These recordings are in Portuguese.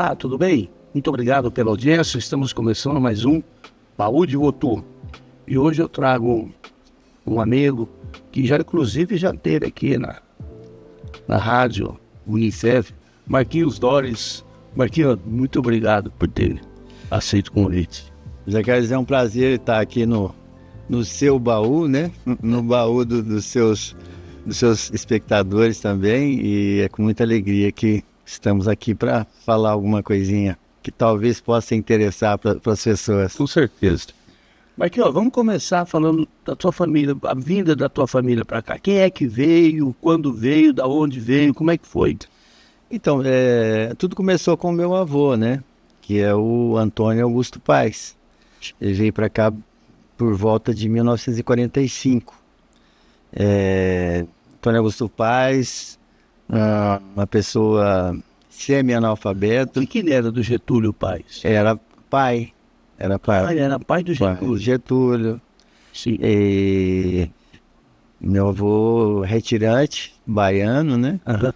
Olá, tudo bem? Muito obrigado pela audiência. Estamos começando mais um Baú de Votu. E hoje eu trago um amigo que já inclusive já esteve aqui na rádio Unicef, Marquinhos Dores. Marquinhos, muito obrigado por ter aceito o convite. Já quero dizer, é um prazer estar aqui no seu baú, né? No baú dos seus espectadores também, e é com muita alegria que estamos aqui para falar alguma coisinha que talvez possa interessar para as pessoas. Com certeza. Marquinhos, vamos começar falando da tua família, a vinda da tua família para cá. Quem é que veio, quando veio, da onde veio, como é que foi? Então, tudo começou com o meu avô, né? Que é o Antônio Augusto Paes. Ele veio para cá por volta de 1945. Antônio Augusto Paes, uma pessoa semi-analfabeto. E quem ele era do Getúlio Paes? Era pai. Era pai. Ele era pai do Getúlio. Getúlio. Sim. E meu avô retirante, baiano, né? Uhum.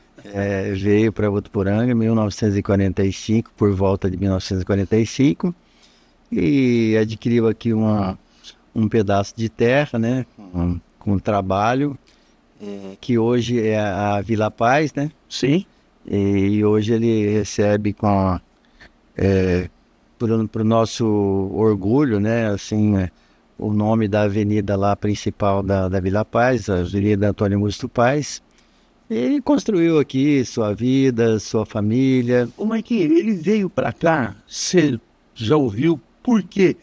Veio para Votuporanga em 1945, por volta de 1945, e adquiriu aqui um pedaço de terra, né? Com trabalho, que hoje é a Vila Paz, né? Sim. E hoje ele recebe pro nosso orgulho, né? Assim, o nome da avenida lá principal da Vila Paz, a Avenida Antônio Augusto Paes. Ele construiu aqui sua vida, sua família. Ô Marquinhos, ele veio para cá, você já ouviu por quê?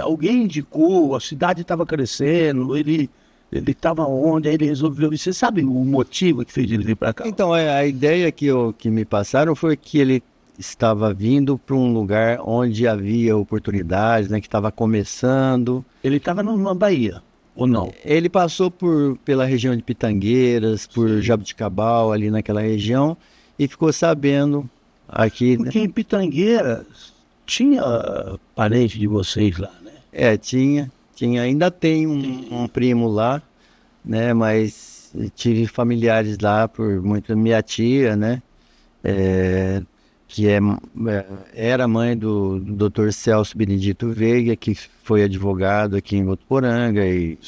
Alguém indicou, a cidade estava crescendo, ele estava onde, aí ele resolveu. Você sabe o motivo que fez ele vir para cá? Então, a ideia que me passaram foi que ele estava vindo para um lugar onde havia oportunidades, né, que estava começando. Ele estava numa Bahia, ou não? Ele passou pela região de Pitangueiras, por Jabuticabal, ali naquela região, e ficou sabendo aqui, Porque né? em Pitangueiras tinha parente de vocês lá, né? Tinha, ainda tem um primo lá, né? Mas tive familiares lá por muito, minha tia, né? Que era mãe do Dr. Celso Benedito Veiga, que foi advogado aqui em Votuporanga e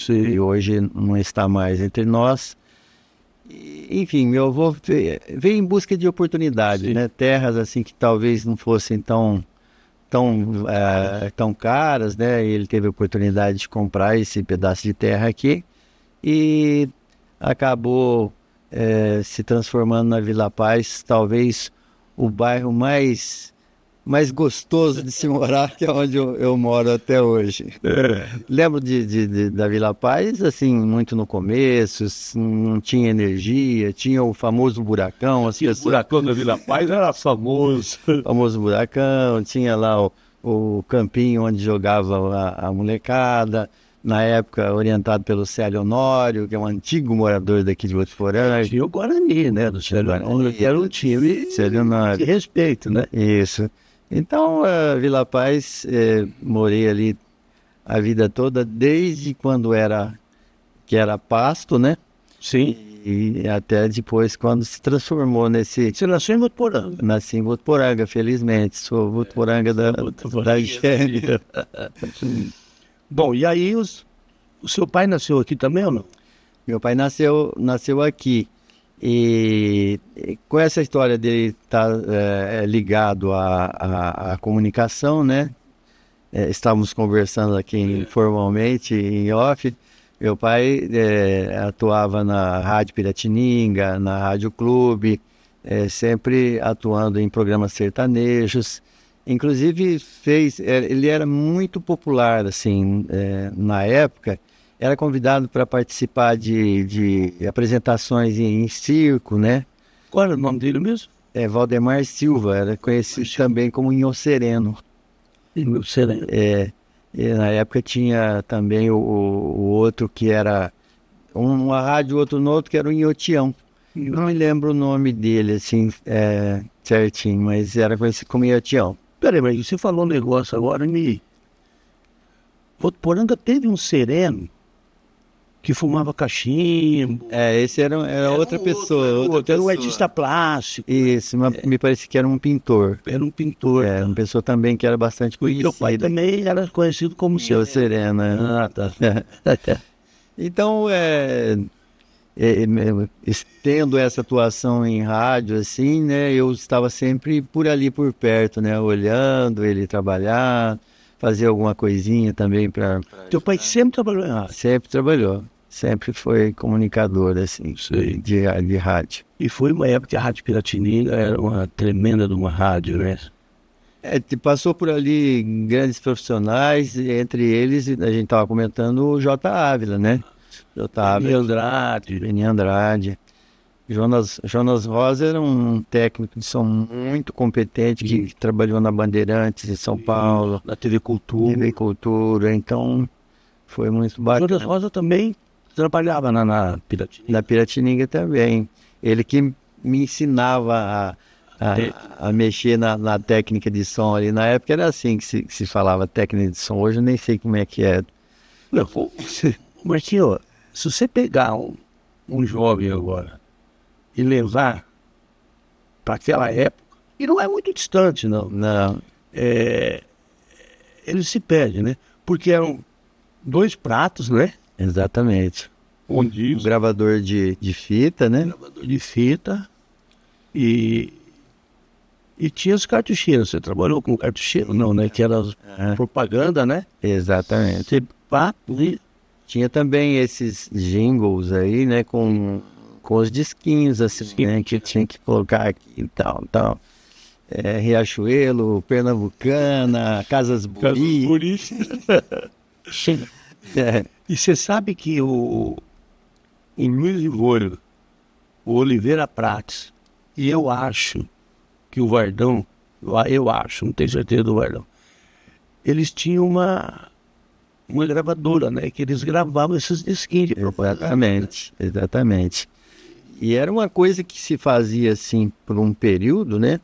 hoje não está mais entre nós. Enfim, meu avô veio em busca de oportunidades, né? Terras assim que talvez não fossem tão caras, né? Ele teve a oportunidade de comprar esse pedaço de terra aqui e acabou se transformando na Vila Paz, talvez o bairro mais gostoso de se morar, que é onde eu moro até hoje. Lembro da Vila Paz, assim, muito no começo, não tinha energia, tinha o famoso buracão. O buracão da Vila Paz era famoso. Famoso buracão, tinha lá o campinho onde jogava a molecada, na época orientado pelo Célio Honório, que é um antigo morador daqui de Votuporanga. Tinha o Guarani, né, do Célio Honório, que era um time de respeito, né? Isso. Então, a Vila Paz, morei ali a vida toda, desde quando que era pasto, né? Sim. E até depois, quando se transformou nesse... Você nasceu em Votuporanga? Nasci em Votuporanga, felizmente. Sou Votuporanga da gêmea. Bom, e aí o seu pai nasceu aqui também ou não? Meu pai nasceu aqui. E com essa história dele estar ligado à comunicação, né? Estávamos conversando aqui informalmente, em off. Meu pai atuava na Rádio Piratininga, na Rádio Clube, sempre atuando em programas sertanejos. Inclusive ele era muito popular, assim, na época. Era convidado para participar de apresentações em circo, né? Qual era o nome dele mesmo? Valdemar Silva, era conhecido também como Inho Sereno. Inho Sereno. E na época tinha também o outro que era uma rádio, outro no outro, que era o Inhotião. Não me lembro o nome dele, assim, certinho, mas era conhecido como Inhotião. Peraí, você falou um negócio agora, Votuporanga teve um sereno que fumava cachimbo. Esse era outra pessoa. Era um artista plástico. Isso, me parece que era um pintor. Era um pintor. Era uma pessoa também que era bastante E conhecida. meu pai também era conhecido como Seu Serena. Ah, tá. Então, tendo essa atuação em rádio, assim, né, eu estava sempre por ali, por perto, né, olhando ele trabalhar, fazer alguma coisinha também para... Teu pai sempre trabalhou em rádio. Sempre trabalhou, sempre foi comunicador, assim, Sei. de rádio. E foi uma época que a Rádio Piratininga era uma tremenda de uma rádio, né? Passou por ali grandes profissionais, entre eles, a gente estava comentando o J. Ávila, né? J. Ávila, Andrade. Beni Andrade. Jonas Rosa era um técnico de som muito competente, que trabalhou na Bandeirantes, em São Paulo, Na TV Cultura. TV Cultura, então foi muito bacana. Jonas Rosa também trabalhava na Piratininga. Na Piratininga também. Ele que me ensinava a mexer na técnica de som ali. Na época era assim que se falava técnica de som. Hoje eu nem sei como é que é. Não, Martinho, se você pegar um jovem agora e levar para aquela época, e não é muito distante, não, Não, ele se perde, né? Porque eram 2 pratos, né? exatamente. Um Um gravador de fita, né? gravador de fita e tinha os cartucheiros. Você trabalhou com cartucheiro? Não, né? Que era propaganda, né? Exatamente. Você pá, e Tinha também esses jingles aí, né? Com os disquinhos, assim, né? Que tinha que colocar aqui e tal, tal. Riachuelo, Pernambucana, Casas Buri. E você sabe que o Luiz Livorno, o Oliveira Prates, e eu acho que o Vardão, eu acho, não tenho certeza do Vardão, eles tinham uma gravadora, né? Que eles gravavam esses disquinhos de propaganda. Exatamente. E era uma coisa que se fazia assim por um período, né?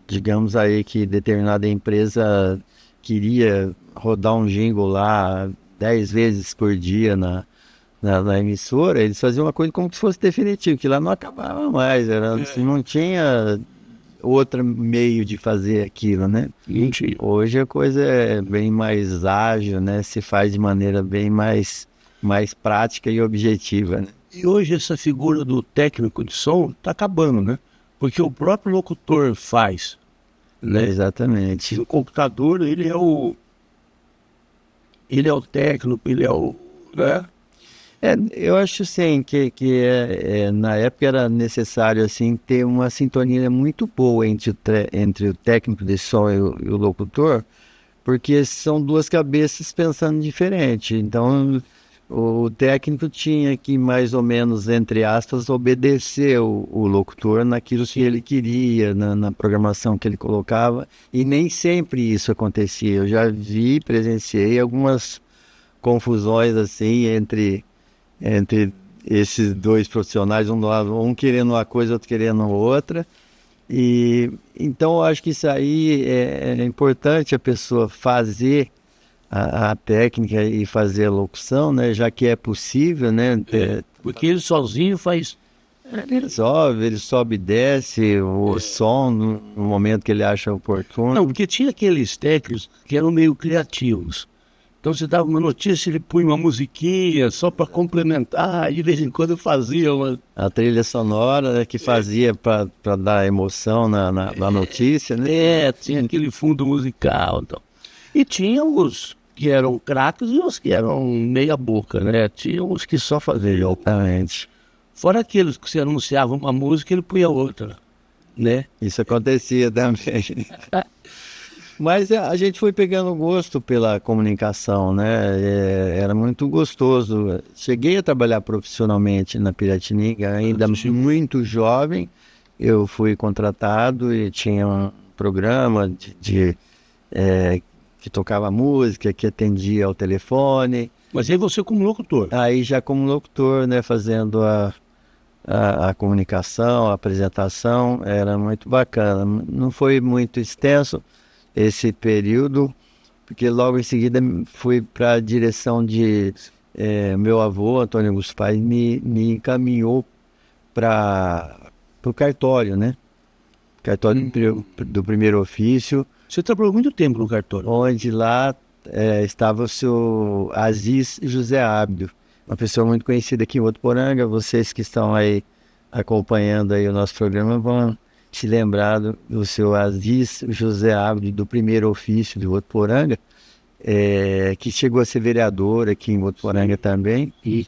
Digamos aí que determinada empresa queria rodar um jingle lá 10 vezes por dia na emissora, eles faziam uma coisa como se fosse definitivo, que lá não acabava mais, assim, não tinha outro meio de fazer aquilo, né? Mentira. Hoje a coisa é bem mais ágil, né? Se faz de maneira bem mais prática e objetiva, né? E hoje essa figura do técnico de som está acabando, né? Porque o próprio locutor faz, né? Exatamente. O computador, ele é o técnico, ele é o, né? Eu acho sim que na época era necessário assim ter uma sintonia muito boa entre o técnico de som e o locutor, porque são duas cabeças pensando diferente. Então o técnico tinha que mais ou menos, entre aspas, obedecer o locutor naquilo que ele queria, na programação que ele colocava, e nem sempre isso acontecia. Eu já presenciei algumas confusões assim entre esses dois profissionais, um querendo uma coisa, outro querendo outra. E então eu acho que isso aí é importante a pessoa fazer a técnica e fazer a locução, né? Já que é possível, né? Porque ele sozinho faz. Ele sobe e desce o som no momento que ele acha oportuno. Não, porque tinha aqueles técnicos que eram meio criativos. Então você dava uma notícia, ele punha uma musiquinha só para complementar, de vez em quando eu fazia uma... A trilha sonora, né, que fazia para dar emoção na notícia, né? Tinha aquele fundo musical. Então. E tinha os que eram craques e os que eram meia boca, né? Tinha os que só faziam. Exatamente. Fora aqueles que você anunciava uma música, ele punha outra, né? Isso acontecia também. Mas a gente foi pegando gosto pela comunicação, né? Era muito gostoso. Cheguei a trabalhar profissionalmente na Piratininga, ainda muito jovem. Eu fui contratado e tinha um programa que tocava música, que atendia ao telefone. Mas aí você como locutor. Aí já como locutor, né? Fazendo a comunicação, a apresentação. Era muito bacana. Não foi muito extenso esse período, porque logo em seguida fui para a direção de meu avô, Antônio Augusto Paes, me encaminhou para o cartório, né? Cartório do primeiro ofício, Você trabalhou muito tempo no cartório. onde lá estava o seu Aziz José Ábido, uma pessoa muito conhecida aqui em Votuporanga. Vocês que estão aí acompanhando aí o nosso programa vão se lembrar do seu Aziz José Ábido, do primeiro ofício de Votuporanga, que chegou a ser vereador aqui em Votuporanga também. E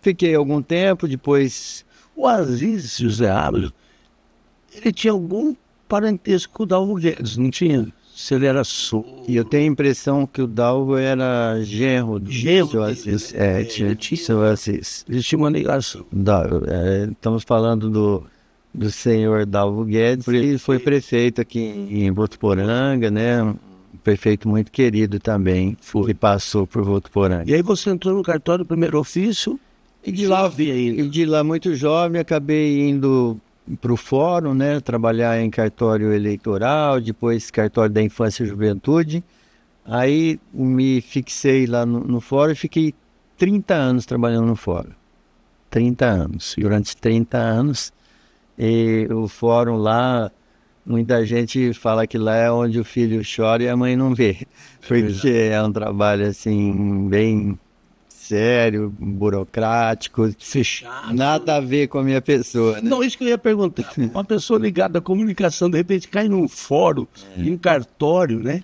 Fiquei algum tempo, depois... o Aziz José Ábido, ele tinha algum parentesco com o Dalvo Guedes, não tinha? Se ele era E eu tenho a impressão que o Dalvo era genro do seu Aziz. Tinha seu Aziz. Eles tinham uma ligação. Estamos falando do senhor Dalvo Guedes, que foi prefeito aqui em Votuporanga, né? Um prefeito muito querido também, que passou por Votuporanga. E aí você entrou no cartório do primeiro ofício E de lá, muito jovem, acabei indo para o fórum, né? Trabalhar em cartório eleitoral, depois cartório da infância e juventude. Aí me fixei lá no fórum e fiquei 30 anos trabalhando no fórum. 30 anos. Durante 30 anos. E o fórum lá, muita gente fala que lá é onde o filho chora e a mãe não vê. Porque é um trabalho assim, bem sério, burocrático, fechado. Nada a ver com a minha pessoa, né? Não, isso que eu ia perguntar. Uma pessoa ligada à comunicação, de repente cai num fórum, em cartório, né?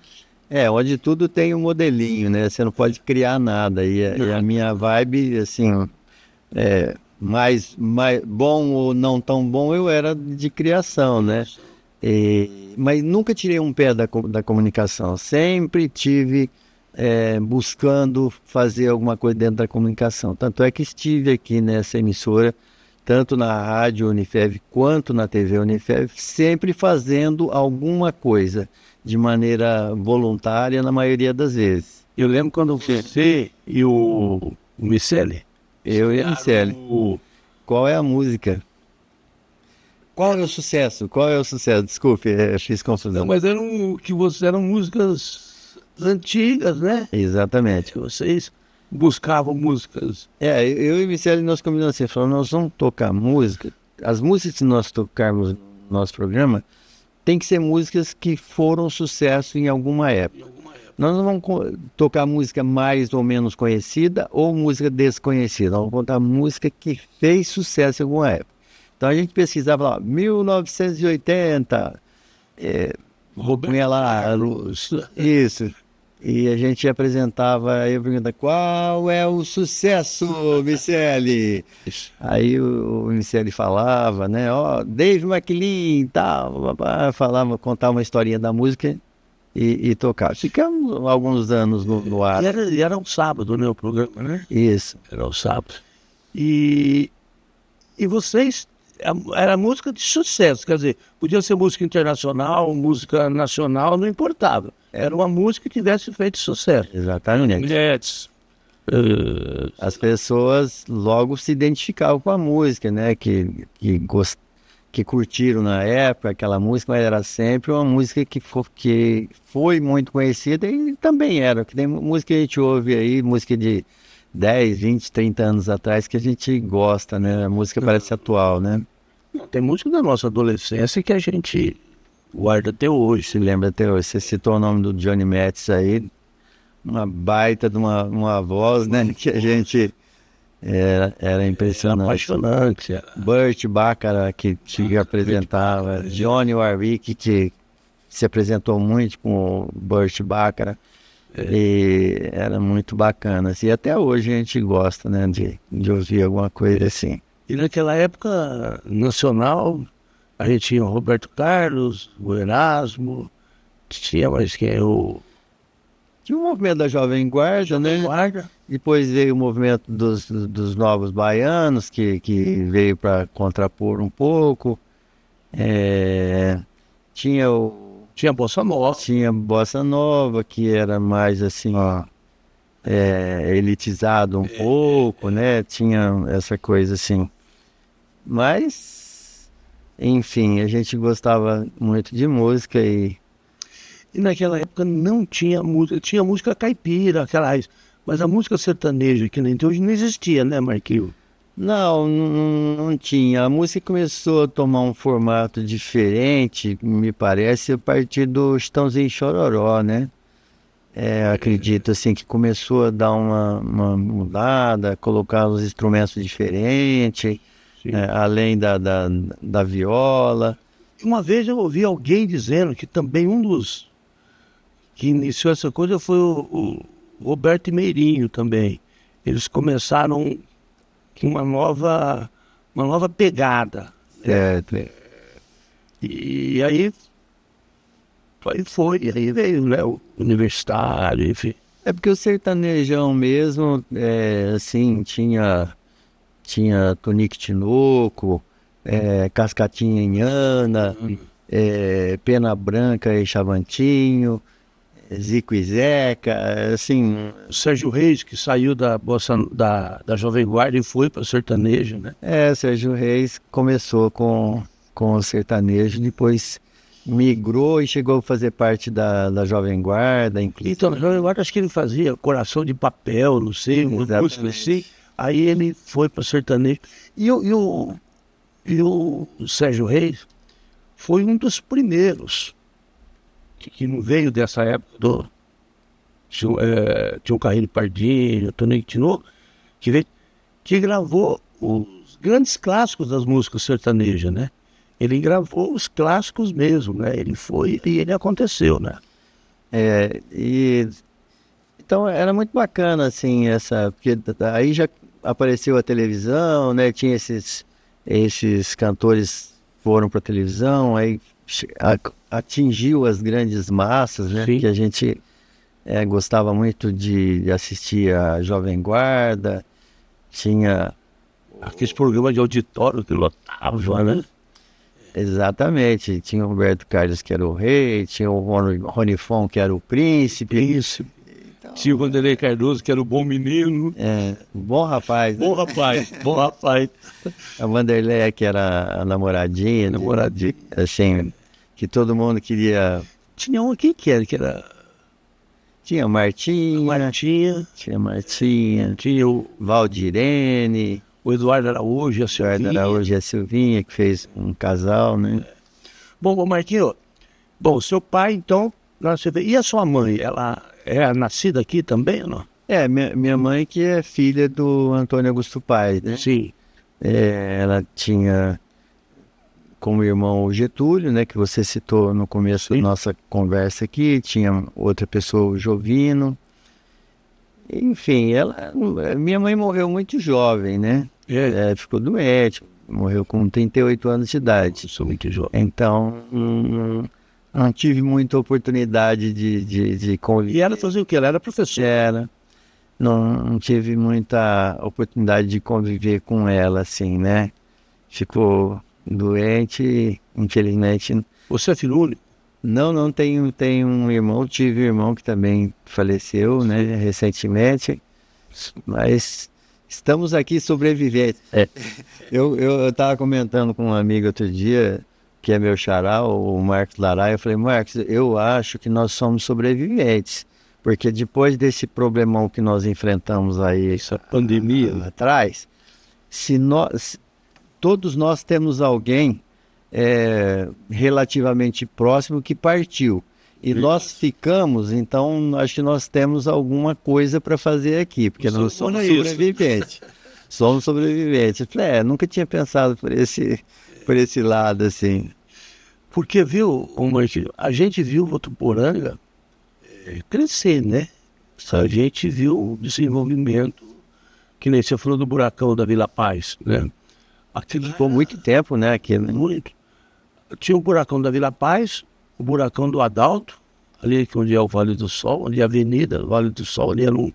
Onde tudo tem um modelinho, né? Você não pode criar nada. E a minha vibe, assim, mais bom ou não tão bom, eu era de criação, né? Mas nunca tirei um pé da comunicação. Sempre tive buscando fazer alguma coisa dentro da comunicação. Tanto é que estive aqui nessa emissora, tanto na rádio Unifev quanto na TV Unifev, sempre fazendo alguma coisa de maneira voluntária na maioria das vezes. Eu lembro quando você e o Miceli. Eu e a Miceli. Qual é a música? Qual é o sucesso? Qual é o sucesso? Desculpe, fiz confusão. Não, mas eram músicas antigas, né? Exatamente. Vocês buscavam músicas. Eu e o Miceli, nós combinamos assim, falamos, nós vamos tocar música. As músicas que nós tocarmos no nosso programa tem que ser músicas que foram sucesso em alguma época. Nós não vamos tocar música mais ou menos conhecida ou música desconhecida. Nós vamos contar música que fez sucesso em alguma época. Então a gente pesquisava lá, 1980, punha lá, isso. E a gente apresentava, aí eu perguntava, qual é o sucesso, Miceli? Aí o Miceli falava, né, Dave McLean, tal, falava, contava uma historinha da música e tocava. Ficamos alguns anos no ar. E era um sábado, né, o programa, né? Isso. Era um sábado. E vocês, era música de sucesso, quer dizer, podia ser música internacional, música nacional, não importava. Era uma música que tivesse feito sucesso. Exatamente. As pessoas logo se identificavam com a música, né? Que curtiram na época aquela música, mas era sempre uma música que foi muito conhecida e também era. Que tem música que a gente ouve aí, música de 10, 20, 30 anos atrás que a gente gosta, né? A música parece atual, né? Tem música da nossa adolescência que a gente guarda até hoje. Se lembra até hoje. Você citou o nome do Johnny Mathis aí, uma baita de uma voz, né? Que a gente era impressionante. Apaixonante. Burt Bacharach, que se apresentava, Johnny Warwick, que se apresentou muito com o Burt Bacharach. E era muito bacana. E até hoje a gente gosta, né, de ouvir alguma coisa assim. E naquela época nacional, a gente tinha o Roberto Carlos, o Erasmo, tinha mais quem? Tinha o movimento da Jovem Guarda, né? Depois veio o movimento dos Novos Baianos, que veio para contrapor um pouco. Tinha Bossa Nova. Tinha Bossa Nova, que era mais assim, elitizado um pouco, né? Tinha essa coisa assim. Mas, enfim, a gente gostava muito de música e naquela época não tinha música, tinha música caipira, aquelas, Mas a música sertaneja que nem tem hoje não existia, né, Marquinhos? Não tinha. A música começou a tomar um formato diferente, me parece, a partir do Chitãozinho e Chororó, né? Acredito assim que começou a dar uma mudada, colocar os instrumentos diferentes, Sim. além da viola. Uma vez eu ouvi alguém dizendo que também um dos que iniciou essa coisa foi o Roberto Meirinho também. Eles começaram com uma nova pegada. Certo. E aí foi, e aí veio, né, o universitário, enfim. É porque o sertanejão mesmo, assim, tinha Tonique Tinoco, Cascatinha Inhana, Pena Branca e Chavantinho, Zico e Zeca, assim. O Sérgio Reis, que saiu da Jovem Guarda e foi para o sertanejo, né? Sérgio Reis começou com o sertanejo, depois migrou e chegou a fazer parte da Jovem Guarda, inclusive. Então, na Jovem Guarda acho que ele fazia Coração de Papel, não sei, uma música assim. Aí ele foi para o sertanejo. E o Sérgio Reis foi um dos primeiros que não veio dessa época do... Tinha o Carreiro Pardinho, o Tonico Tinoco, que gravou os grandes clássicos das músicas sertanejas, né? Ele gravou os clássicos mesmo, né? Ele foi e ele aconteceu, né? Então era muito bacana, assim, porque aí já apareceu a televisão, né? Tinha esses cantores foram para a televisão, aí atingiu as grandes massas, né? Sim. Que a gente gostava muito de assistir a Jovem Guarda, tinha... Aqueles programas de auditório que lotavam, né? Exatamente, tinha o Roberto Carlos que era o rei, tinha o Rony Fon que era o príncipe. Isso. Tinha o Vanderlei Cardoso que era o bom menino. Bom rapaz, né? Bom rapaz, bom rapaz. A Vanderlei que era a namoradinha, assim, que todo mundo queria. Tinha um aqui que era... Tinha Martinha, tinha o Valdirene, o Eduardo Araújo, a Silvinha. Eduardo Araújo e a Silvinha, que fez um casal, né? Bom, Marquinhos, seu pai, então, e a sua mãe, ela é nascida aqui também ou não? Minha mãe que é filha do Antônio Augusto Paes, né? Sim. Ela tinha como irmão o Getúlio, né? Que você citou no começo da nossa conversa aqui, tinha outra pessoa, o Jovino. Enfim, minha mãe morreu muito jovem, né? Ficou doente, morreu com 38 anos de idade. Sou muito jovem. Então, não tive muita oportunidade de conviver. E ela fazia o quê? Ela era professora? Não tive muita oportunidade de conviver com ela, assim, né? Ficou doente e, infelizmente... Você é filho único? Não tenho um irmão, tive um irmão que também faleceu, né, recentemente, mas estamos aqui sobrevivendo. Eu estava comentando com um amigo outro dia, que é meu xará, o Marcos Laray, eu falei, Marcos, eu acho que nós somos sobreviventes, porque depois desse problemão que nós enfrentamos aí, essa pandemia atrás, todos nós temos alguém relativamente próximo que partiu. E nós ficamos, então acho que nós temos alguma coisa para fazer aqui, porque nós somos sobreviventes. Somos sobreviventes. Eu falei, nunca tinha pensado por esse lado, assim. Porque, viu, Marquinhos, a gente viu Votuporanga crescer, né? A gente viu o desenvolvimento, que nem você falou do buracão da Vila Paz, né? Aquilo ficou muito tempo, né? Muito. Tinha o buracão da Vila Paz, o buracão do Adalto, ali onde é o Vale do Sol, onde é a Avenida, o Vale do Sol, ali era um...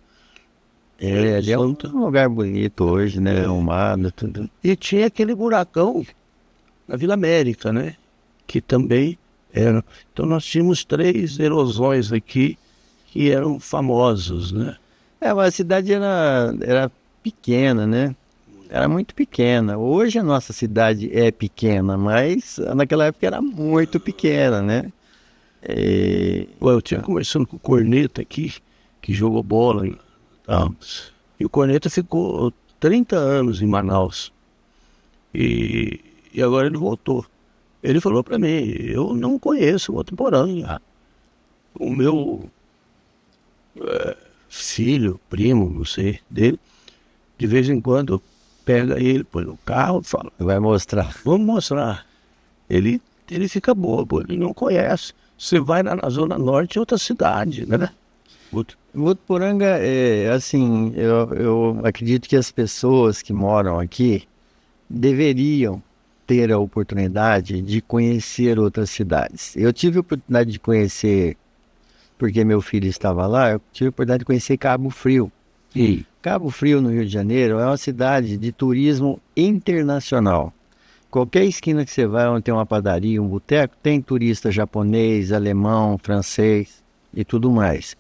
ali é um lugar bonito hoje, né? Arrumado, tudo. E tinha aquele buracão na Vila América, né? Que também era... Então nós tínhamos 3 erosões aqui que eram famosos, né? Mas a cidade era pequena, né? Era muito pequena. Hoje a nossa cidade é pequena, mas naquela época era muito pequena, né? Eu tinha conversando com o Corneta aqui, que jogou bola Tá? E o Corneta ficou 30 anos em Manaus. E agora ele voltou. Ele falou para mim, eu não conheço o Votuporanga. O meu filho, primo, não sei, dele, de vez em quando pega ele, põe no carro e fala, Vai mostrar. vamos mostrar. Ele fica bobo, ele não conhece. Você vai lá na Zona Norte, é outra cidade, né? Votuporanga, assim, eu acredito que as pessoas que moram aqui deveriam ter a oportunidade de conhecer outras cidades. Eu tive a oportunidade de conhecer, porque meu filho estava lá, eu tive a oportunidade de conhecer Cabo Frio. E Cabo Frio, no Rio de Janeiro, é uma cidade de turismo internacional. Qualquer esquina que você vai, onde tem uma padaria, um boteco, tem turista japonês, alemão, francês e tudo mais.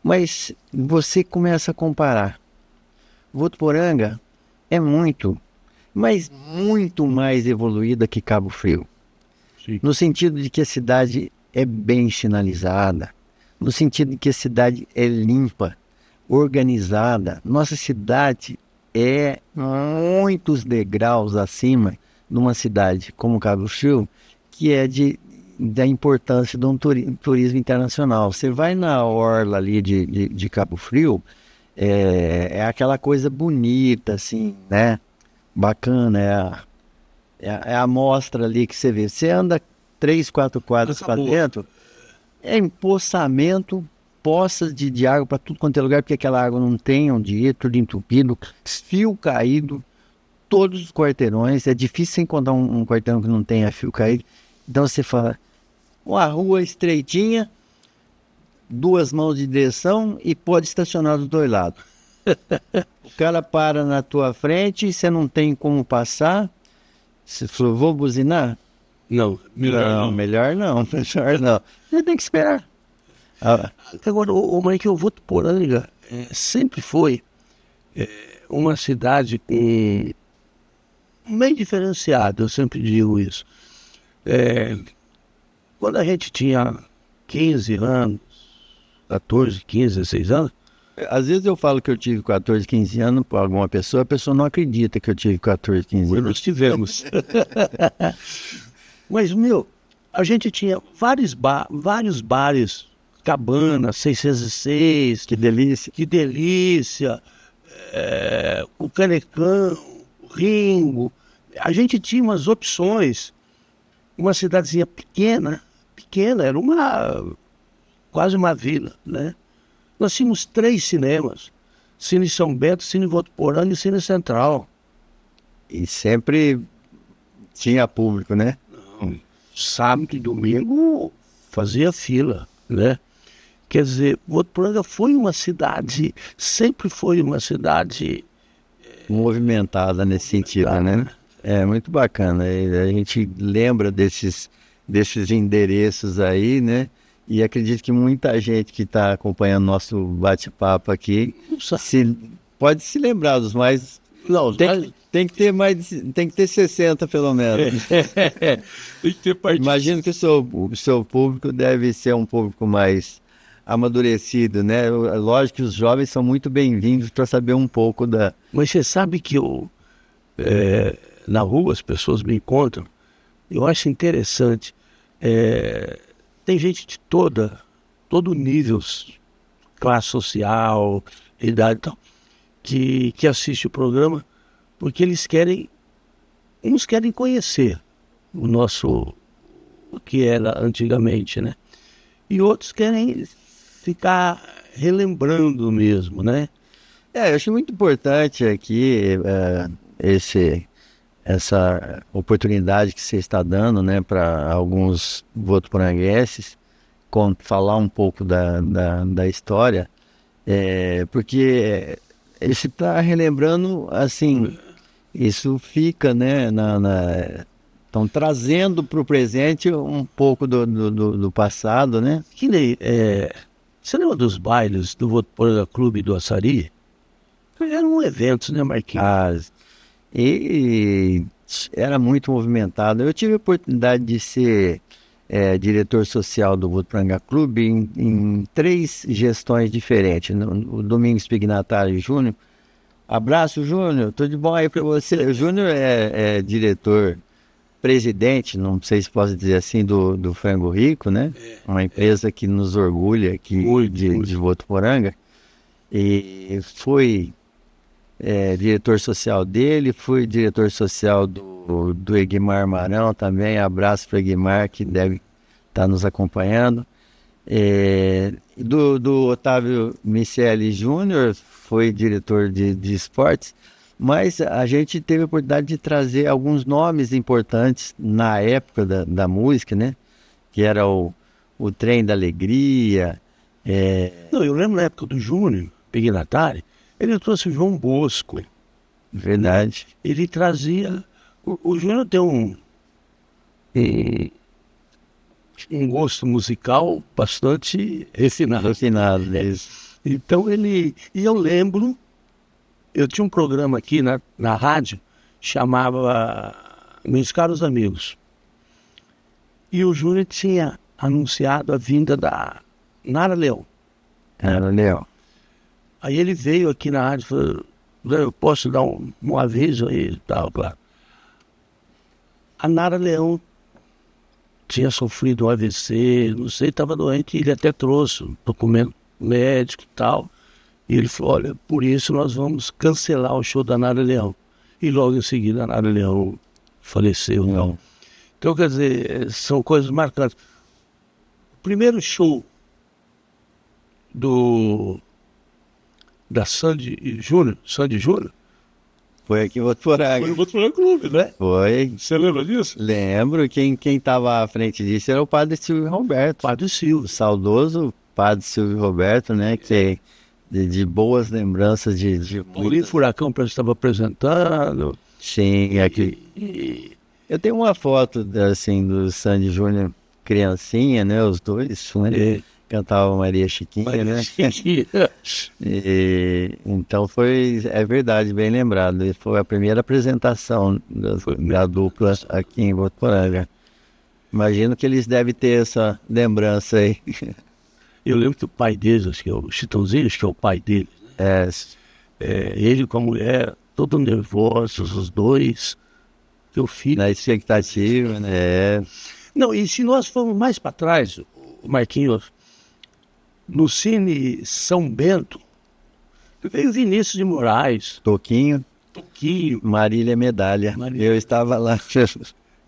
Mas você começa a comparar. Votuporanga é muito, mas muito mais evoluída que Cabo Frio. sim. No sentido de que a cidade é bem sinalizada, no sentido de que a cidade é limpa, organizada. Nossa cidade é muitos degraus acima de uma cidade como Cabo Frio, que é da importância de um turismo internacional. Você vai na orla ali de Cabo Frio, é aquela coisa bonita, assim, né? Bacana, é a amostra ali que você vê. Você anda 3, 4 quadras para Acabou. dentro, é empoçamento, poças de água para tudo quanto é lugar, porque aquela água não tem onde ir, tudo entupido, fio caído, todos os quarteirões. É difícil você encontrar um quarteirão que não tenha fio caído. Então você fala, uma rua estreitinha, 2 mãos de direção e pode estacionar dos 2 lados. O cara para na tua frente, você não tem como passar. Você falou, vou buzinar? Não, melhor não. Melhor não, melhor não. Você tem que esperar. Ah, Agora, o Mike, o Votuporanga sempre foi uma cidade bem diferenciada, eu sempre digo isso. Quando a gente tinha 15 anos, 14, 15, 16 anos, às vezes eu falo que eu tive 14, 15 anos para alguma pessoa, a pessoa não acredita que eu tive 14, 15 anos. nós tivemos. Mas, a gente tinha vários bares, Cabana, 606, Que delícia. que delícia, o Canecão, o Ringo. A gente tinha umas opções, uma cidadezinha pequena, era quase uma vila, né? Nós tínhamos 3 cinemas, Cine São Bento, Cine Votuporanga e Cine Central. E sempre tinha público, né? Sábado e domingo fazia fila, né? Quer dizer, Votuporanga foi uma cidade, sempre foi uma cidade Movimentada nesse sentido, né? É muito bacana. E a gente lembra desses endereços aí, né? E acredito que muita gente que está acompanhando nosso bate-papo aqui pode se lembrar dos mais. Não, Tem que ter tem que ter 60 pelo menos. tem que ter partido. Imagino que o seu público deve ser um público mais amadurecido, né? Lógico que os jovens são muito bem-vindos para saber um pouco da. Mas você sabe que na rua as pessoas me encontram, eu acho interessante. Tem gente de todo nível, classe social, idade e tal, que assiste o programa, porque uns querem conhecer o que era antigamente, né? E outros querem ficar relembrando mesmo, né? Eu acho muito importante aqui essa oportunidade que você está dando, né, para alguns votuporanguenses falar um pouco da história, porque você está relembrando, assim, isso fica, né, estão trazendo para o presente um pouco do passado, né? Que nem, você lembra dos bailes do Votuporanga Clube do Açari? Eram eventos, né, Marquinhos? E era muito movimentado. Eu tive a oportunidade de ser diretor social do Votuporanga Clube em 3 gestões diferentes. O Domingos Pignatari Júnior. Abraço, Júnior. Tudo de bom aí para você. O Júnior é diretor-presidente, não sei se posso dizer assim, do Frango Rico, né? Uma empresa que nos orgulha aqui de Votuporanga. E fui diretor social dele, fui diretor social do Egmar Marão também. Abraço para o Egmar, que deve estar nos acompanhando. Do Otávio Miceli Júnior, foi diretor de esportes, mas a gente teve a oportunidade de trazer alguns nomes importantes na época da música, né? Que era o Trem da Alegria. Não, eu lembro na época do Júnior Pignatari, ele trouxe o João Bosco. Verdade. Ele trazia... O Júnior tem um gosto musical bastante refinado. Refinado, né? Então ele... E eu lembro, eu tinha um programa aqui na rádio, chamava Meus Caros Amigos. E o Júnior tinha anunciado a vinda da Nara Leão. Nara Leão. Aí ele veio aqui na rádio e falou, eu posso dar um aviso aí e tal, claro. A Nara Leão tinha sofrido um AVC, não sei, estava doente, ele até trouxe um documento médico e tal. E ele falou, olha, por isso nós vamos cancelar o show da Nara Leão. E logo em seguida a Nara Leão faleceu. Não. Então, quer dizer, são coisas marcantes. O primeiro show da Sandy Júnior, foi aqui em Votuporanga. Foi no Votuporanga Clube, né? Foi. Você lembra disso? Lembro. Quem estava à frente disso era o padre Silvio Roberto. Padre Silvio. O saudoso padre Silvio Roberto, né? Que de boas lembranças de Paulinho Furacão estava apresentando. Sim, aqui. Eu tenho uma foto, assim, do Sandy Júnior criancinha, né? Os dois, né? Cantava Maria Chiquinha, né? Então é verdade, bem lembrado. Foi a primeira apresentação da dupla aqui em Votuporanga. Imagino que eles devem ter essa lembrança aí. Eu lembro que o pai deles, acho que é o Chitãozinho, acho que é o pai deles. Ele com a mulher, todo nervosos, os dois. Meu filho. Na expectativa, né? Não, e se nós formos mais para trás, Marquinhos, no Cine São Bento, veio Vinícius de Moraes. Toquinho. Marília Medalha. Eu estava lá.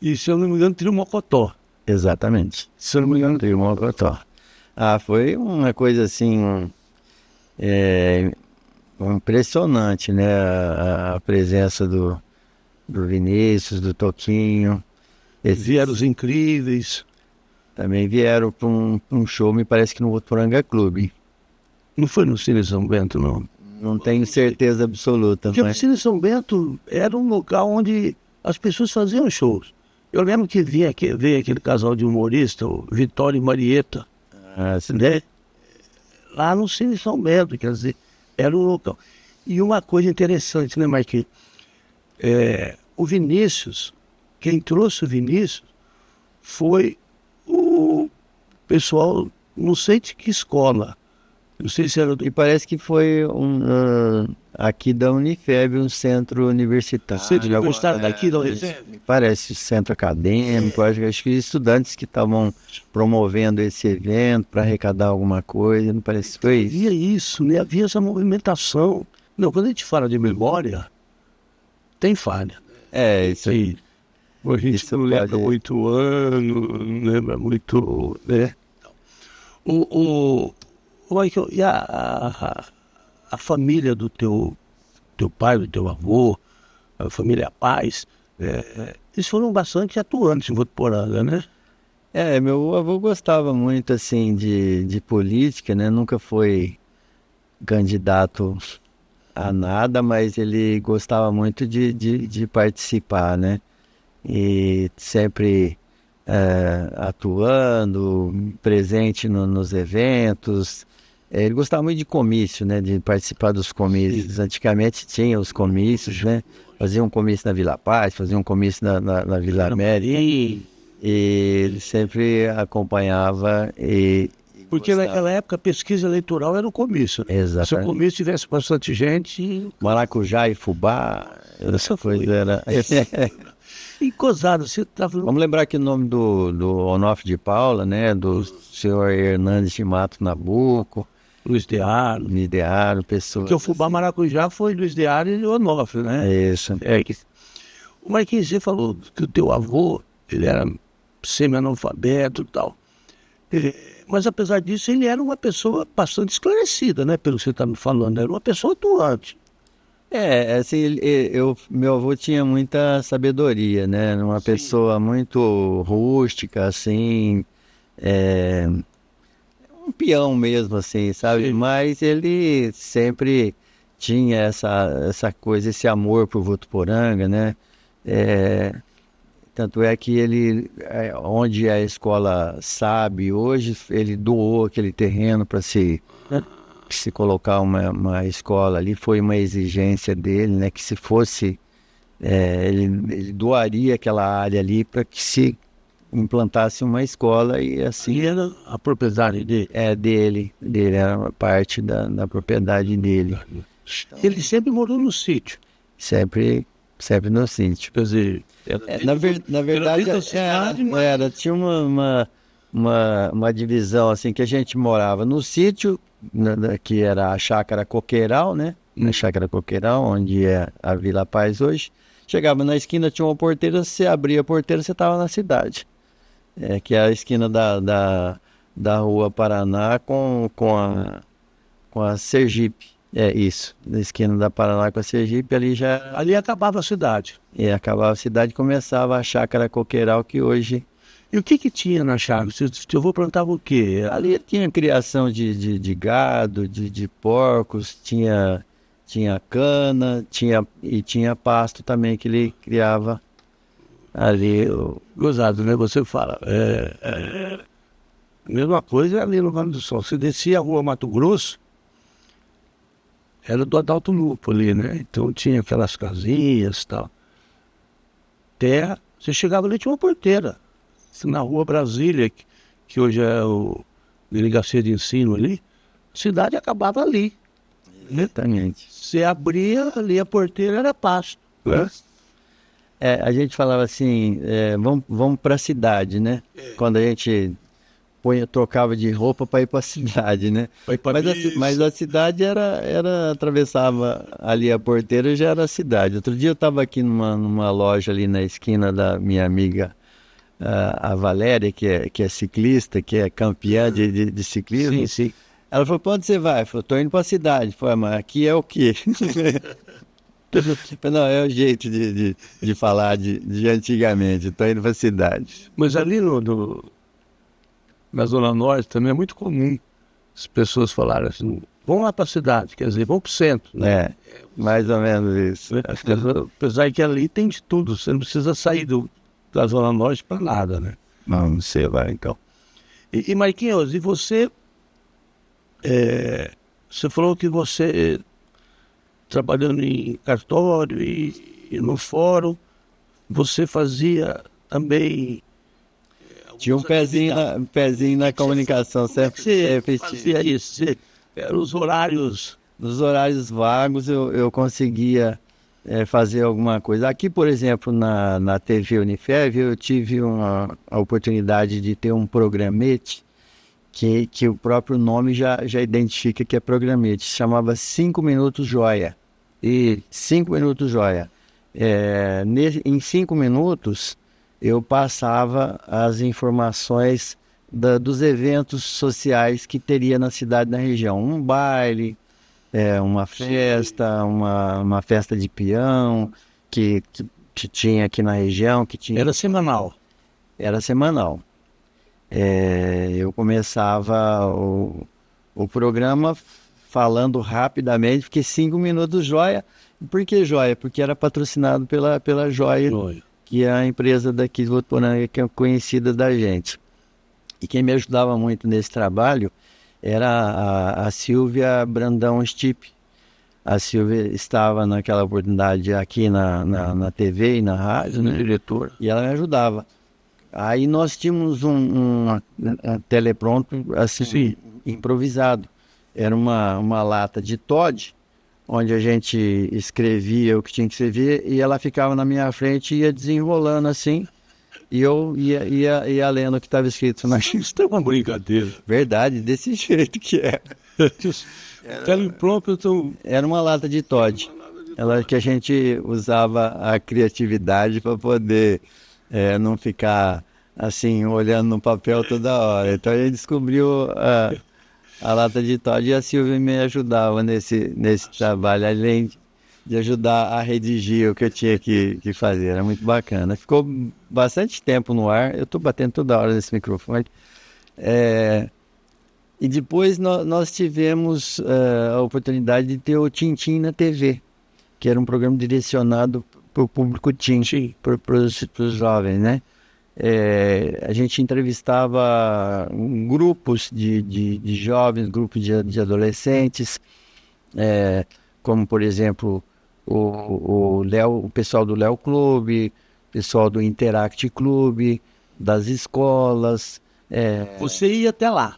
E, se eu não me engano, Trio Mocotó. Exatamente. Se eu não me engano, Trio Mocotó. Foi uma coisa assim... impressionante, né? A presença do Vinícius, do Toquinho. Vieram os Incríveis. Também vieram para um show, me parece que no Votuporanga Clube. Não foi no Cine São Bento, não? Não tenho certeza absoluta. Porque o Cine São Bento era um local onde as pessoas faziam shows. Eu lembro que veio aquele casal de humorista, o Vitório e Marieta, né? Lá no Cine São Bento, quer dizer, era um local. E uma coisa interessante, né, Marquinhos? O Vinícius, quem trouxe o Vinícius foi o pessoal, não sei de que escola, não sei se era... E parece que foi aqui da Unifeb, um centro universitário. Centro universitário daqui da Unifeb? Parece centro acadêmico, acho que estudantes que estavam promovendo esse evento para arrecadar alguma coisa, não parece que foi isso. Havia isso, né? Havia essa movimentação. Não, quando a gente fala de memória, tem falha. Isso aí. A gente não lembra muito ano, não lembra muito, né? E a família do teu pai, do teu avô, a família Paz, eles foram bastante atuantes em Votuporanga, né? Meu avô gostava muito, assim, de política, né? Nunca foi candidato a nada, mas ele gostava muito de participar, né? E sempre atuando, presente nos eventos. Ele gostava muito de comício, né? De participar dos comícios. Antigamente tinha os comícios, né? Fazia um comício na Vila Paz, fazia um comício na Vila América. E ele sempre acompanhava e Porque gostava. naquela época a pesquisa eleitoral era o comício, né? Se o Exatamente. comício tivesse bastante gente, Maracujá e fubá, essa coisa era. e gozado, você tá falando. Vamos lembrar que o nome do Onofre de Paula, né? Do senhor Hernandes de Mato Nabuco, Luiz de Arno. Midearo, pessoas. Porque o fubá maracujá foi Luiz de Arno e Onofre, né? É isso. O Marquinhos, você falou que o teu avô, ele era semi-analfabeto e tal. Mas apesar disso, ele era uma pessoa bastante esclarecida, né? Pelo que você está me falando, era uma pessoa atuante. Assim, meu avô tinha muita sabedoria, né? Era uma pessoa muito rústica, assim, um peão mesmo, assim, sabe? Sim. Mas ele sempre tinha essa coisa, esse amor por Votuporanga, né? É, tanto é que ele, onde a escola sabe hoje, ele doou aquele terreno para se colocar uma escola ali. Foi uma exigência dele, né? Que se fosse, ele doaria aquela área ali para que se implantasse uma escola e assim. E era a propriedade dele. Dele era uma parte da propriedade dele. Ele sempre morou no sítio. Sempre no sítio. Quer dizer, Na verdade, dentro da cidade, mas- tinha uma divisão assim que a gente morava no sítio, que era a Chácara Coqueiral, né? Na Chácara Coqueiral, onde é a Vila Paz hoje. Chegava na esquina, tinha uma porteira, você abria a porteira, você estava na cidade. Que é a esquina da Rua Paraná com a Sergipe. É isso, na esquina da Paraná com a Sergipe, ali já ali acabava a cidade. acabava a cidade e começava a Chácara Coqueiral, que hoje. E o que tinha na chácara? Eu vou perguntar o quê? Ali tinha criação de gado, de porcos, tinha cana, tinha pasto também que ele criava ali. Gozado, né? Você fala. Mesma coisa ali no Rio Grande do Sul. Você descia a rua Mato Grosso, era do Adalto Lupo ali, né? Então tinha aquelas casinhas e tal. Terra. Você chegava ali, tinha uma porteira. Na rua Brasília, que hoje é o delegacia de ensino ali, a cidade acabava ali. Exatamente. Você abria ali, a porteira era pasto. Né? A gente falava assim, vamos para a cidade, né? Quando a gente trocava de roupa para ir para a cidade, né? Mas a cidade atravessava ali a porteira e já era a cidade. Outro dia eu estava aqui numa loja ali na esquina da minha amiga, a Valéria, que é ciclista, que é campeã de ciclismo. Sim, sim. Ela falou, para onde você vai? Eu falei, estou indo para a cidade. Eu falei, mas aqui é o quê? Não, é o jeito de falar de antigamente, estou indo para a cidade. Mas ali na Zona Norte também é muito comum as pessoas falarem assim, vão lá para a cidade, quer dizer, vão para o centro. Né? Mais ou menos isso. Apesar que ali tem de tudo, você não precisa sair da Zona Norte para nada, né? Não, Você vai, então. E Marquinhos, e você... você falou que você, trabalhando em cartório e no fórum, você fazia também... Tinha um pezinho na comunicação, sempre. Você fazia isso? Eram os horários... Nos horários vagos eu conseguia fazer alguma coisa. Aqui, por exemplo, na TV Unifev, eu tive a oportunidade de ter um programete que o próprio nome já identifica que é programete. Se chamava 5 Minutos Joia. E 5 Minutos Joia. Em 5 minutos, eu passava as informações dos eventos sociais que teria na cidade, na região. Um baile, uma festa, uma festa de peão que tinha aqui na região. Era semanal. Era semanal. Eu começava o programa falando rapidamente, porque 5 minutos Joia. Por que Joia? Porque era patrocinado pela Joia, que é a empresa daqui de Votuporanga, que é conhecida da gente. E quem me ajudava muito nesse trabalho era a Silvia Brandão Stipe. A Silvia estava naquela oportunidade aqui na TV e na rádio, né? Diretor. E ela me ajudava. Aí nós tínhamos um teleprompter assim, Sim. improvisado. Era uma lata de Toddy, onde a gente escrevia o que tinha que escrever e ela ficava na minha frente e ia desenrolando assim. E eu ia lendo o que estava escrito na Isso é uma brincadeira. verdade, desse jeito que é. Teleprompter, então... Era uma lata de Toddy. Ela que a gente usava a criatividade para poder não ficar assim, olhando no papel toda hora. Então a gente descobriu a lata de Toddy e a Silvia me ajudava nesse trabalho, além de ajudar a redigir o que eu tinha que fazer. Era muito bacana. Ficou bastante tempo no ar. Eu estou batendo toda hora nesse microfone. E depois nós tivemos a oportunidade de ter o Tintim na TV, que era um programa direcionado para o público teen, para os jovens, né? A gente entrevistava grupos de jovens, grupos de adolescentes, como, por exemplo, o pessoal do Léo Clube, o pessoal do Interact Clube, das escolas. Você ia até lá?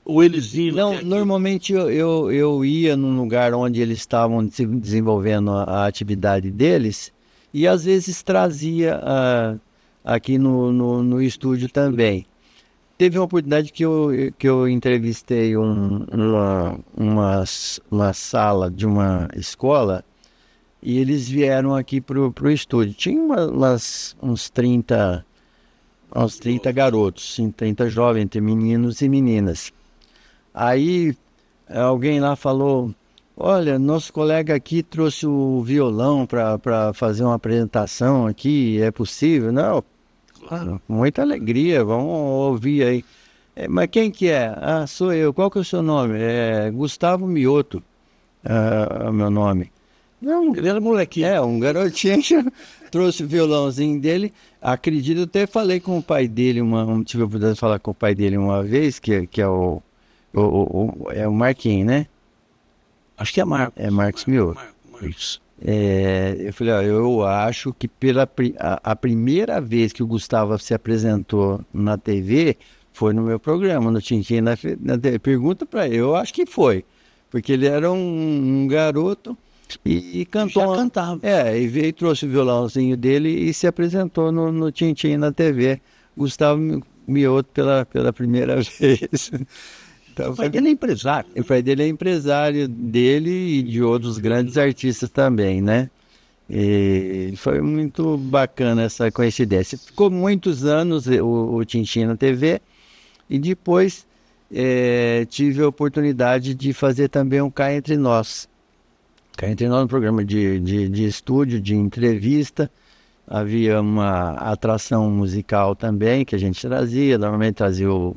Ou eles iam? Não, normalmente eu ia num lugar onde eles estavam desenvolvendo a atividade deles e às vezes trazia aqui no estúdio também. Teve uma oportunidade que eu entrevistei uma sala de uma escola e eles vieram aqui pro estúdio. Tinha uns 30 garotos, 30 jovens, entre meninos e meninas. Aí alguém lá falou, olha, nosso colega aqui trouxe o violão para fazer uma apresentação aqui, é possível? Não, claro, muita alegria, vamos ouvir aí. Mas quem que é? Ah, sou eu. Qual que é o seu nome? Gustavo Mioto, é o meu nome. Não, ele era molequinho. Um garotinho trouxe o violãozinho dele. Acredito, eu até falei com o pai dele, tive a oportunidade de falar com o pai dele uma vez, que é o Marquinhos, né? Acho que é Marcos. É Marcos Mioto. Isso. Eu falei, ó, eu acho que a primeira vez que o Gustavo se apresentou na TV foi no meu programa, no Tintim na TV. Pergunta pra ele, eu acho que foi. Porque ele era um garoto e cantou. Já cantava. E veio, trouxe o violãozinho dele e se apresentou no Tintim na TV. Gustavo Mioto pela primeira vez. Então, O pai dele é empresário. o pai dele é empresário dele e de outros grandes artistas também, né? E foi muito bacana essa coincidência. Ficou muitos anos o Tintim na TV e depois tive a oportunidade de fazer também um Cá Entre Nós. Cá Entre Nós, um programa de estúdio, de entrevista. Havia uma atração musical também que a gente trazia. Normalmente trazia o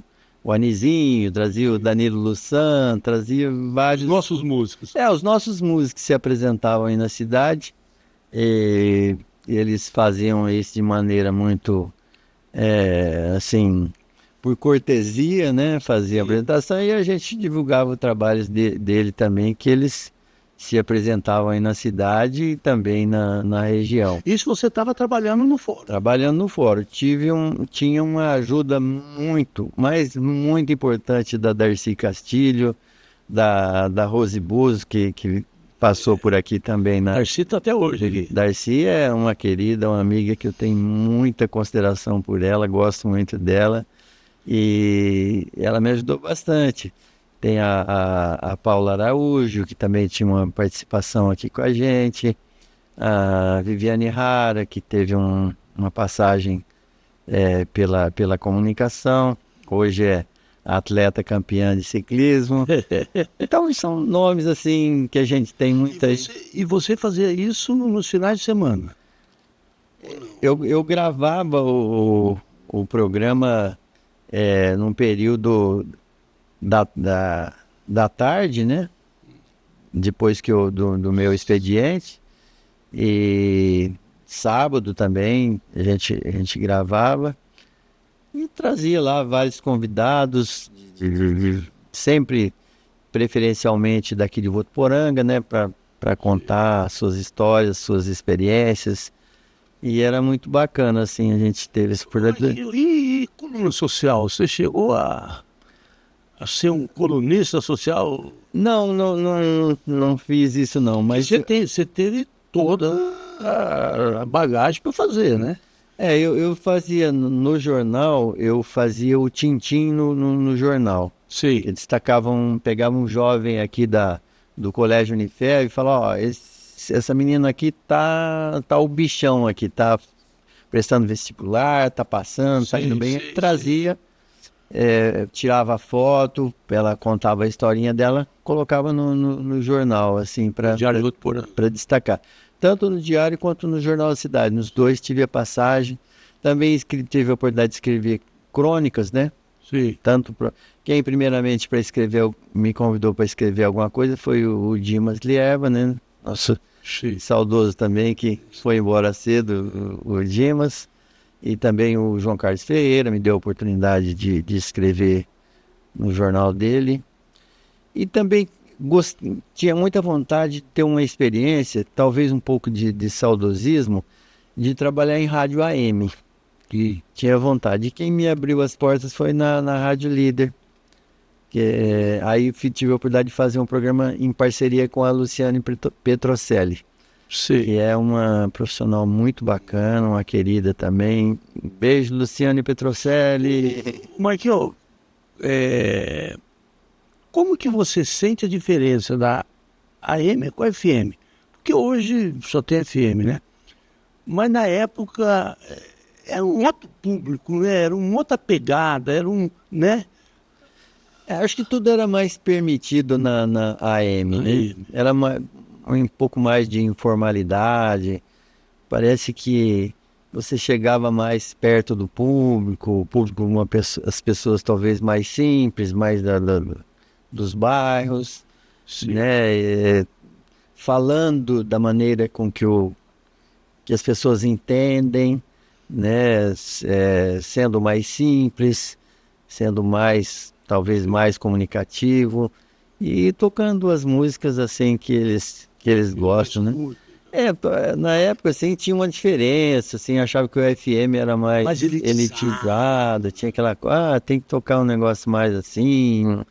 Anizinho, trazia o Danilo Lussan, trazia vários... Os nossos músicos. Os nossos músicos se apresentavam aí na cidade. E eles faziam isso de maneira muito, assim, por cortesia, né? Fazia a apresentação e a gente divulgava os trabalhos dele também, que eles se apresentavam aí na cidade e também na região. Isso você estava trabalhando no fórum. Trabalhando no fórum. Tinha uma ajuda muito importante da Darcy Castilho, da Rose Bus, que passou por aqui também. Darcy está até hoje aqui. Darcy é uma querida, uma amiga que eu tenho muita consideração por ela, gosto muito dela e ela me ajudou bastante. Tem a Paula Araújo, que também tinha uma participação aqui com a gente, a Viviane Rara, que teve uma passagem pela comunicação, hoje é atleta campeã de ciclismo. Então são nomes assim que a gente tem muitas. E você fazia isso nos finais de semana? Eu gravava o programa num período da tarde, né? Depois do meu expediente. E sábado também a gente gravava. E trazia lá vários convidados, sempre preferencialmente daqui de Votuporanga, né, para contar suas histórias, suas experiências. E era muito bacana, assim, a gente teve essa oportunidade. E coluna social? Você chegou a ser um colunista social? Não, não, não, não fiz isso não, Que mas você teve toda a bagagem para fazer, né? eu fazia no jornal, eu fazia o tintim no jornal. Sim. Eles destacavam, pegavam um jovem aqui do Colégio Unifé e falavam, ó, essa menina aqui tá o bichão aqui, tá prestando vestibular, tá passando, tá indo bem. Ele trazia, tirava foto, ela contava a historinha dela, colocava no jornal, assim, para destacar. Tanto no diário quanto no Jornal da Cidade. Nos dois tive a passagem. Também tive a oportunidade de escrever crônicas, né? Sim. Quem primeiramente para escrever, me convidou para escrever alguma coisa foi o Dimas Lierva, né? Nosso saudoso também, que foi embora cedo, o Dimas. E também o João Carlos Ferreira me deu a oportunidade de escrever no jornal dele. E também tinha muita vontade de ter uma experiência, talvez um pouco de saudosismo, de trabalhar em rádio AM. E tinha vontade. E quem me abriu as portas foi na Rádio Líder. Aí tive a oportunidade de fazer um programa em parceria com a Luciane Petrocelli. Sim. Que é uma profissional muito bacana, uma querida também. Beijo, Luciane Petrocelli. Marquinhos, como que você sente a diferença da AM com a FM? Porque hoje só tem FM, né? Mas na época era um outro público, né? Era uma outra pegada, né? Acho que tudo era mais permitido na AM, né? Era um pouco mais de informalidade. Parece que você chegava mais perto do público, as pessoas talvez mais simples, mais dos bairros, né? Falando da maneira com que as pessoas entendem, né? Sendo mais simples, sendo talvez mais comunicativo e tocando as músicas assim que eles gostam, né? Na época assim tinha uma diferença, assim, achava que o FM era mais elitizado, tinha aquela coisa, tem que tocar um negócio mais assim.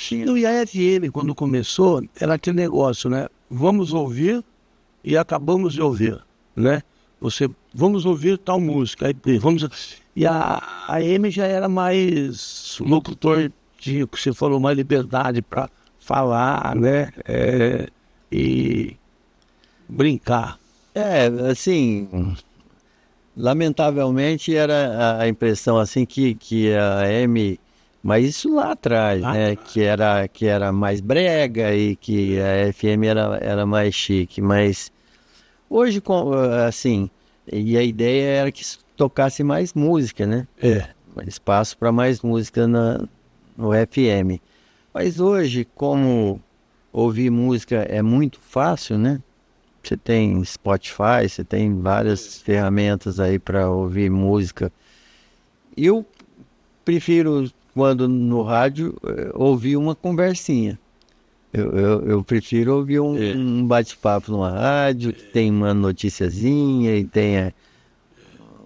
E a FM, quando começou, era aquele negócio, né? Vamos ouvir e acabamos de ouvir, né? Vamos ouvir tal música, e a AM já era mais locutor, que você falou, mais liberdade para falar, né? E brincar. Assim, lamentavelmente era a impressão assim que a AM, mas isso lá atrás, né? Que era mais brega e que a FM era mais chique, mas hoje, assim, e a ideia era que tocasse mais música, né? Espaço para mais música no FM. Mas hoje, como ouvir música é muito fácil, né? Você tem Spotify, você tem várias ferramentas aí para ouvir música. Eu prefiro, quando no rádio, ouvir uma conversinha. Eu prefiro ouvir um bate-papo numa rádio, que tem uma noticiazinha e tem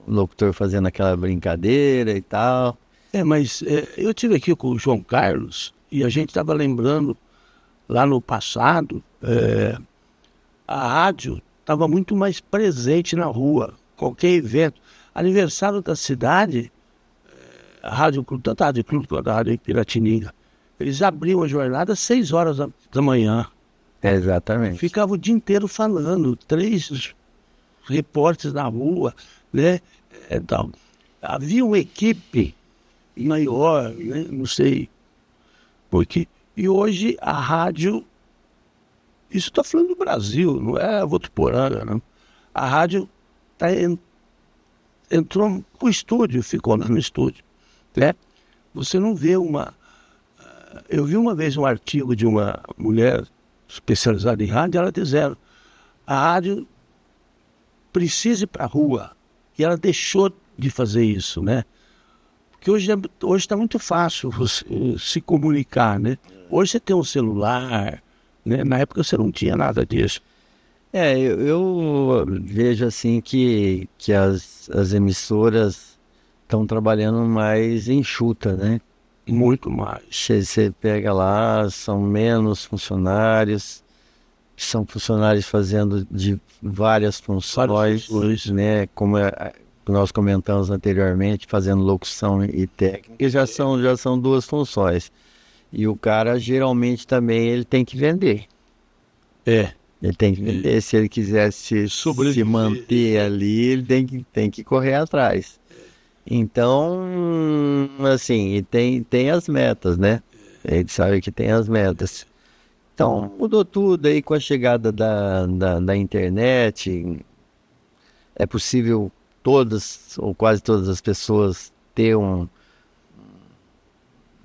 o locutor fazendo aquela brincadeira e tal. Mas eu estive aqui com o João Carlos e a gente estava lembrando, lá no passado, a rádio estava muito mais presente na rua, qualquer evento. Aniversário da cidade, tanto a Rádio Clube quanto a Rádio Piratininga, eles abriam a jornada às 6 horas da manhã. Exatamente. Ficava o dia inteiro falando, 3 repórteres na rua, né? Então, havia uma equipe maior, né? Não sei porque. E hoje a rádio, isso está falando do Brasil, não é Votuporanga, não. A rádio entrou pro estúdio, ficou lá no estúdio, né? Você não vê eu vi uma vez um artigo de uma mulher especializada em rádio, ela dizendo, a rádio precisa ir para a rua, e ela deixou de fazer isso, né? Porque hoje está muito fácil você se comunicar, né? Hoje você tem um celular, né? Na época você não tinha nada disso. Eu vejo assim que as emissoras estão trabalhando mais enxuta, né? Muito mais. Você pega lá, são menos funcionários, são funcionários fazendo de várias Várias funções, funções. né? Como nós comentamos anteriormente, fazendo locução e técnica, já são duas funções. E o cara geralmente também ele tem que vender. É. Ele tem que vender. Se ele quiser se Sobreviver. manter ali, ele tem que correr atrás. Então, assim, e tem as metas, né? A gente sabe que tem as metas. Então, mudou tudo aí com a chegada da internet. É possível todas, ou quase todas as pessoas ter um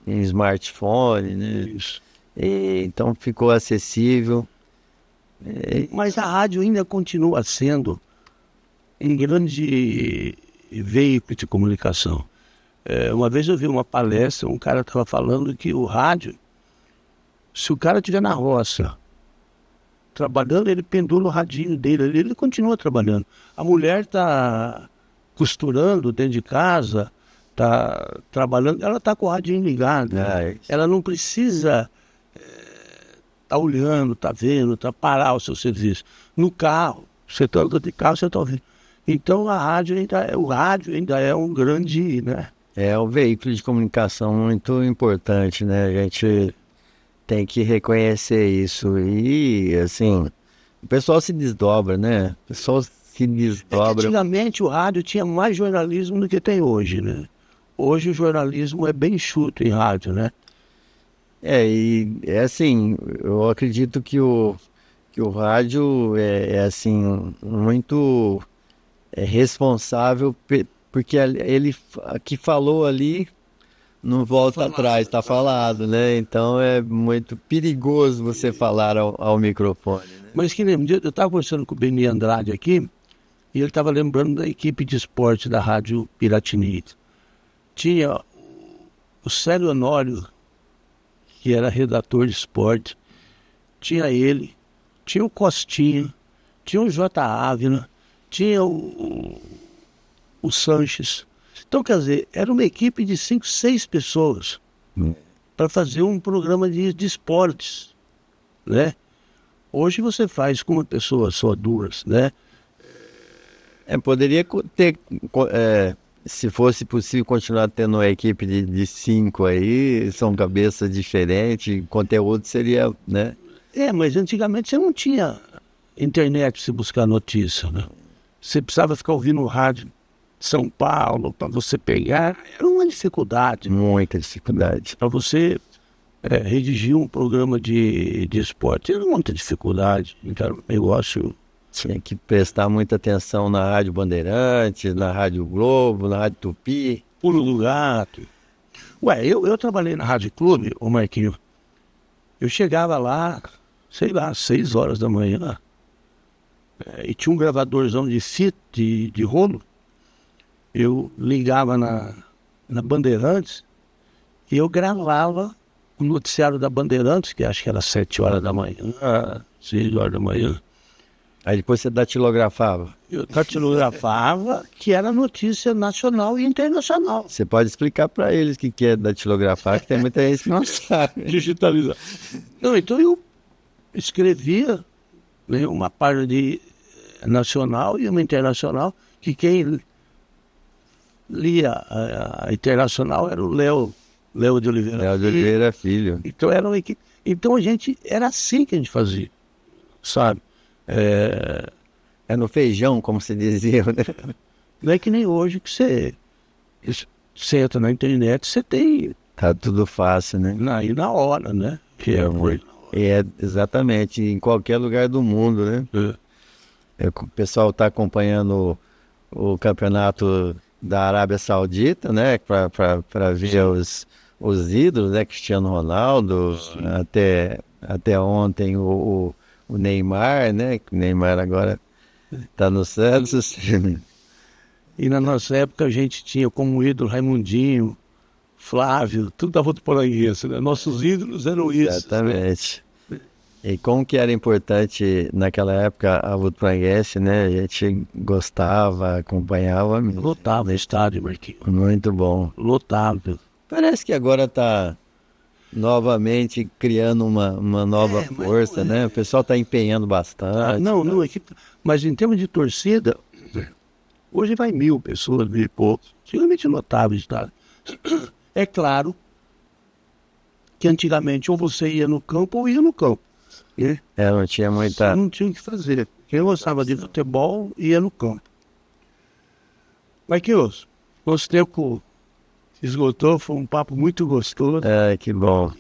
smartphone, né? Isso. Então ficou acessível. Mas a rádio ainda continua sendo um grande veículo de comunicação. Uma vez eu vi uma palestra, um cara estava falando que o rádio, se o cara estiver na roça, trabalhando, ele pendura o radinho dele, ele continua trabalhando. A mulher está costurando dentro de casa, está trabalhando, ela está com o radinho ligado. Ela não precisa estar olhando, tá vendo, parar o seu serviço. No carro, você está andando de carro, você está ouvindo. Então o rádio ainda é um grande, né? É um veículo de comunicação muito importante, né? A gente tem que reconhecer isso. E, assim, o pessoal se desdobra, né? O pessoal se desdobra. Antigamente o rádio tinha mais jornalismo do que tem hoje, né? Hoje o jornalismo é bem enxuto em rádio, né? E é assim, eu acredito que o rádio é assim, muito responsável, porque ele que falou ali não volta atrás, está falado, né? Então é muito perigoso você falar ao microfone, né? Mas que nem um dia eu estava conversando com o Beni Andrade aqui, e ele estava lembrando da equipe de esporte da Rádio Piratinite. Tinha o Célio Honório, que era redator de esporte, tinha ele, tinha o Costinha, tinha o J. Ávila, tinha o Sanches. Então, quer dizer, era uma equipe de 5, 6 pessoas para fazer um programa de esportes, né? Hoje você faz com uma pessoa só, duas, né? Poderia ter, se fosse possível, continuar tendo uma equipe de 5 aí, são cabeças diferentes, conteúdo seria, né? Mas antigamente você não tinha internet para você buscar notícia, né? Você precisava ficar ouvindo o rádio de São Paulo para você pegar. Era uma dificuldade. Muita dificuldade. Para você redigir um programa de esporte, era muita dificuldade. Era um negócio... Tinha que prestar muita atenção na Rádio Bandeirantes, na Rádio Globo, na Rádio Tupi. Pulo do Gato. Eu trabalhei na Rádio Clube, ô Marquinho. Eu chegava lá, sei lá, 6 horas da manhã, e tinha um gravadorzão de fita, de rolo. Eu ligava na Bandeirantes e eu gravava o noticiário da Bandeirantes, que acho que era 7 horas da manhã, 6 horas da manhã. Aí depois você datilografava. Eu datilografava, que era notícia nacional e internacional. Você pode explicar para eles o que é datilografar, que tem muita gente que não sabe. Digitalizar. Não, então eu escrevia, né, uma parte nacional e uma internacional, que quem lia a internacional era o Léo de Oliveira. Léo de Oliveira Filho. Então então a gente era assim que a gente fazia, sabe? É no feijão, como se dizia, né? Não é que nem hoje que você entra na internet, você tem... Tá tudo fácil, né? Aí na hora, né? Exatamente, em qualquer lugar do mundo, né? O pessoal está acompanhando o campeonato da Arábia Saudita, né? Para ver os ídolos, né? Cristiano Ronaldo, até ontem o Neymar, né? O Neymar agora está no Santos. E na nossa época a gente tinha como ídolo Raimundinho, Flávio, tudo da Votuporanguense, né? Nossos ídolos eram isso. Exatamente. E como que era importante naquela época a Votuporanguense, né? A gente gostava, acompanhava mesmo. Lotava o estádio, Marquinhos. Muito bom. Lotava. Parece que agora está novamente criando uma nova Mas força, não né? O pessoal está empenhando bastante. Não, mas em termos de torcida, hoje vai 1.000 pessoas, 1.000 e poucos. Antigamente lotava o estádio. É claro que antigamente ou você ia no campo ou ia no campo. Né? Não tinha muita. Não tinha o que fazer. Quem gostava de futebol ia no campo. Marquinhos, nosso tempo esgotou, foi um papo muito gostoso. Que bom.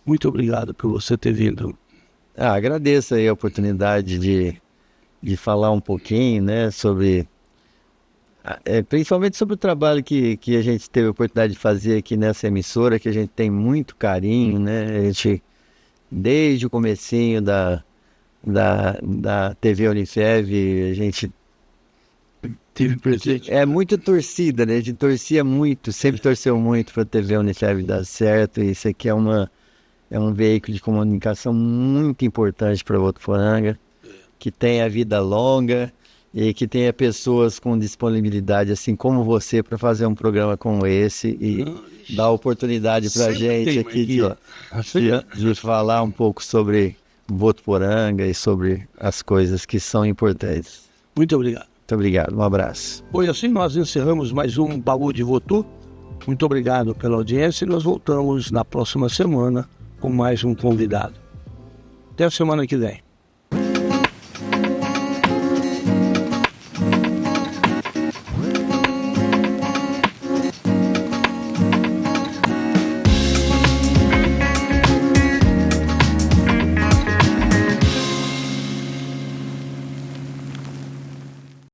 Muito obrigado por você ter vindo. Agradeço aí a oportunidade de falar um pouquinho, né, sobre, principalmente sobre o trabalho que a gente teve a oportunidade de fazer aqui nessa emissora, que a gente tem muito carinho, né, a gente, desde o comecinho da TV Unifev, a gente Tive presente. é muito torcida, né, a gente torcia muito, sempre torceu muito para a TV Unifev dar certo, e isso aqui é um veículo de comunicação muito importante para Votuporanga, que tenha vida longa e que tenha pessoas com disponibilidade, assim como você, para fazer um programa como esse e dar oportunidade para a gente aqui de falar um pouco sobre Votuporanga e sobre as coisas que são importantes. Muito obrigado. Muito obrigado, um abraço. Foi assim, nós encerramos mais um Baú de Votu. Muito obrigado pela audiência e nós voltamos na próxima semana com mais um convidado. Até a semana que vem.